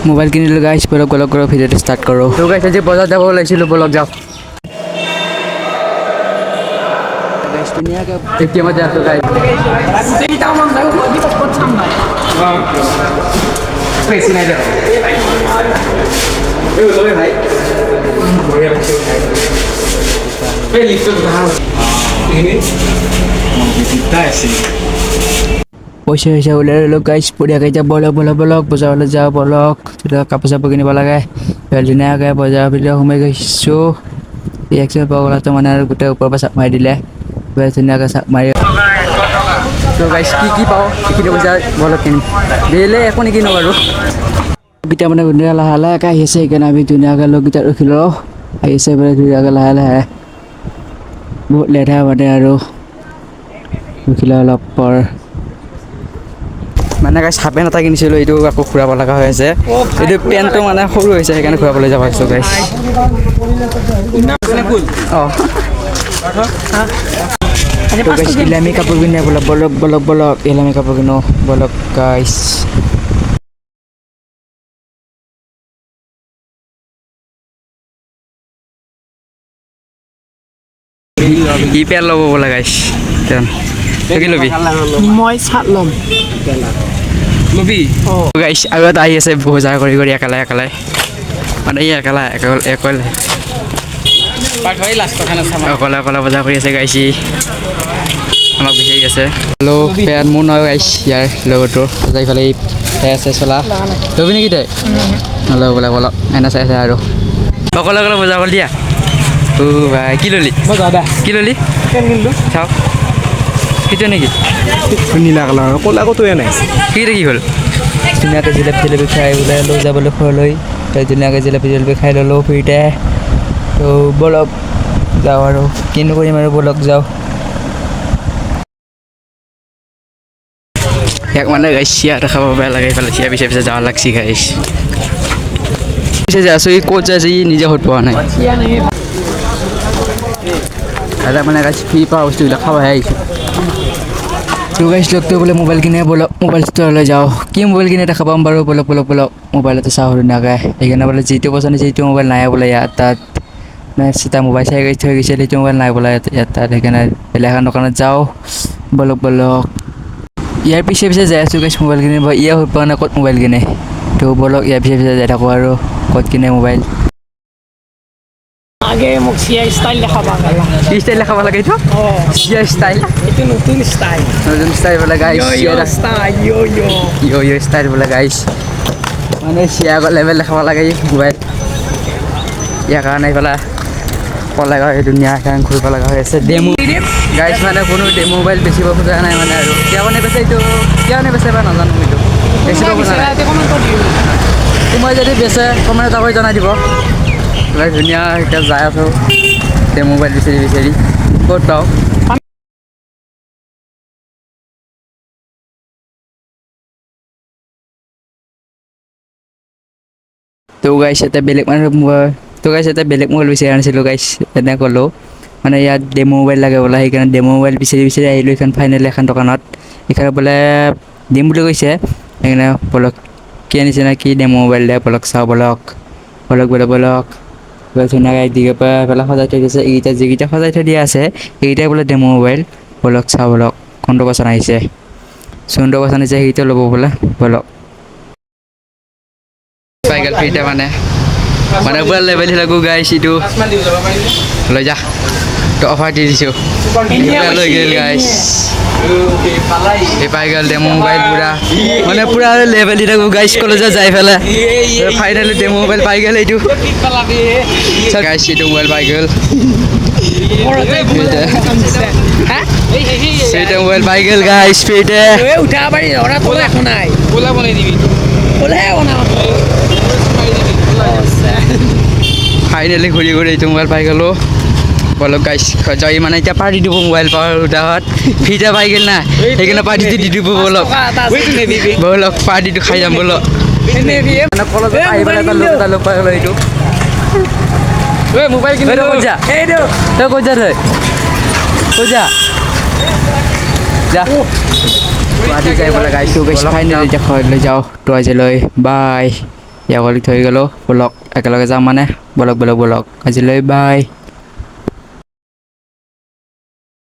Mobile কিনিলোঁ গাইছ, বলক ভিডিঅ'টো ষ্টাৰ্ট কৰোঁ। তো গাইছ আজি বজাৰ যাব ওলাইছিলোঁ, বলক যাওঁ। ধুনীয়াকৈ এটিএমত যাই আছোঁ গাইছ। পইচা ওলাই লওক গাইছ, বঢ়িয়াকৈ এতিয়া বলক বজাৰলৈ যাওঁ, বলক কাপোৰ চাপোৰ কিনিব লাগে। ধুনীয়াকৈ বজাৰৰ ভিতৰত সোমাই গৈছোঁ। ৰিয়েকশ্যন পগলাটো মানে আৰু গোটেই ওপৰৰ পৰা চাপ মাৰি দিলে, ধুনীয়াকৈ চাপ মাৰি। তো গাইছ কি পাওঁ সেইখিনি বজাৰ বলক কিনিম। দিলে একো নিকিনো বাৰু। এতিয়া মানে ধুনীয়া লাহে আহি আছে, সেইকাৰণে আমি ধুনীয়াকৈ লগকেইটাত ৰখি লওঁ। আহিছে মানে ধুনীয়াকৈ লাহে বহুত লেধা মানে আৰু ৰখিলে অলপ পৰ মানে গাইছ হাফ পেণ্ট এটা কিনিছিলোঁ, এইটো আকৌ ঘূৰাব লগা হৈ আছে। এইটো পেণ্টটো মানে সৰু হৈছে, সেইকাৰণে ঘূৰাবলৈ যাব আহিছোঁ গাইছ। ইলামি কাপোৰ কিনে বলক ইলামি কাপোৰ কিনো বলক গাইছ। ই পেণ্ট ল'ব বোলে গাইছ। কি ল'বি? মই চাট ল'ম। ল'বি গাইছ। আৰু এটা আহি আছে বজাৰ কৰি একেলাই মানে ই অকলে বজাৰ কৰি আছে গাইছ। আমাক বিচাৰি আছে। হেল্ল' পেণ্ট মোৰ নহয় গাইছ, ইয়াৰ লগৰটো এইফালে আছে চলা। ল'বি নেকি তই? নল'ব বোলে, বলক এনে চাই আৰু অকলে বজাৰ কৰি দিয়া। ভাই কি ল'লি? কি ল'লি? চাওক সেইটো নেকি? নীলা কালাৰ ক'লা ক'তোৱে নাই। কি হ'ল? ধুনীয়াকৈ জিলাপি খাই ওলাই লৈ যাবলৈ ঘৰলৈ। ধুনীয়াকৈ জিলাপি খাই ল'লোঁ ফ্ৰীতে। তো বলক যাওঁ আৰু কিনো কৰিম আৰু বলক যাওঁ। ইয়াক মানে গাইছ চিয়া দেখাব বেয়া লাগে, এইফালে চিয়া পিছে যাব লাগছি গাইছ। পিছে যে আছোঁ, ই ক'ত যায় ই নিজে সুধ পোৱা নাই। দাদা মানে গাইছ ফ্ৰী পোৱা বস্তুবিলাক খাবহে আহিছোঁ। তো গাইছ লগটো বোলে মোবাইল কিনে, বলক মোবাইল ষ্ট'ৰলৈ যাওঁ। কি মোবাইল কিনে দেখা পাম বাৰু, বলক মোবাইলতে চাওঁ ধুনীয়াকৈ। সেইকাৰণে বোলে যিটো পচন্দ হৈছে সেইটো মোবাইল নাই বোলে ইয়াত তাত। চিধা মোবাইল চাই থৈ গৈছে, সেইটো মোবাইল নাই বোলে ইয়াত তাত। সেইকাৰণে বেলেগ এখন দোকানত যাওঁ, বলক ইয়াৰ পিছে যাই আছোঁ গাইছ মোবাইল কিনিব। ইয়ে সুধ পোৱা নাই ক'ত মোবাইল কিনে। তো বলক ইয়াৰ পিছে যাই থাকোঁ আৰু ক'ত কিনে মোবাইল। আগে মোক চিয়া ষ্টাইল দেখাব লাগে। কি ষ্টাইল দেখাব লাগে এইটো? চিয়া ষ্টাইল, এইটো নতুন ষ্টাইল বোলে গাইছ। ইয় ষ্টাইল বোলে গাইছ। মানে চিয়া লেভেল দেখাব লাগে মোবাইল। ইয়াৰ কাৰণে এইফালে ক'লে ধুনীয়া এখন ঘূৰিব লগা হৈ আছে। ডেমো গাইছ মানে কোনো মোবাইল বেচিব খোজা নাই মানে আৰু কিয় বেচে এইটো, কিয় বেচে বা নাজানো। এইটো বেচিব খোজা নাই। কোনোবাই যদি বেচে কমেণ্ট এটা কৰি জনাই দিব। ধুনীয়া এতিয়া যাই আছোঁ মোবাইল বিচাৰি ক'ত পাওঁ। তো গাইছ এটা বেলেগ মোবাইল বিচাৰি আনিছিলোঁ গাইছ। এনে ক'লোঁ মানে ইয়াত ডেমো মোবাইল লাগে বোলে, সেইকাৰণে ডেমো মোবাইল বিচাৰি আহিলোঁ এইখন ফাইনেল এখন দোকানত। এইখানে বোলে দিম বুলি কৈছে, সেইকাৰণে বলক কি আনিছে নে কি ডেমো মোবাইল দিয়ে বলক চাওঁ। বলক ধুনীয়াকৈ একদিগৰ পৰা এইফালে সজাই থৈ দিছে। এইকেইটা যিকেইটা সজাই থৈ দিয়া আছে সেইকেইটাই বোলে ডেমো মোবাইল। বলক চাওঁ কোনটো পচন্দ আহিছে। সেইকেইটা ল'ব বোলে, বলক। পাই গ'ল ফ্ৰীতে মানে পুৰা লেভেল লাগো গাইছ। এইটো লৈ যা, তো অফাৰ দি দিছোঁ, লৈ গ'ল গাইছ। পাই গ'ল ডেমো মোবাইল পুৰা লেভেল দি থাকোঁ গাইছ। কলেজত যাই পেলাই ফাইনেলি ডেমো মোবাইল পাই গ'ল। এইটো গাইছ এইটো মোবাইল পাই গ'ল। মোবাইল পাই গ'ল গাইছ ফ্ৰীতে। উঠা পাৰি একো নাই, বনাই দিবি ফাইনেলি ঘূৰি এইটো মোবাইল পাই গ'লোঁ। বলক গাইছ যাই মানে এতিয়া পাৰ্টি দিব মোবাইল পাৱাৰ উদাহত ফ্ৰীতে পাই গ'ল না, সেইকাৰণে পাৰ্টিটো দি দিব। বলক পাৰ্টিটো খাই যাম বলক। কলেজত আহি পেলাই এটা লগ পাই গ'লোঁ। এইটো মোবাইল কিনিলোঁ। তই ক'ত যা যা গুৱাহাটী যাই বোলে গাইছোঁ। ফাইনেলি এতিয়া ঘৰলৈ যাওঁ। তো আজিলৈ বাই। ইয়াক থৈ গ'লোঁ বলক একেলগে যাম মানে বলক আজিলৈ বাই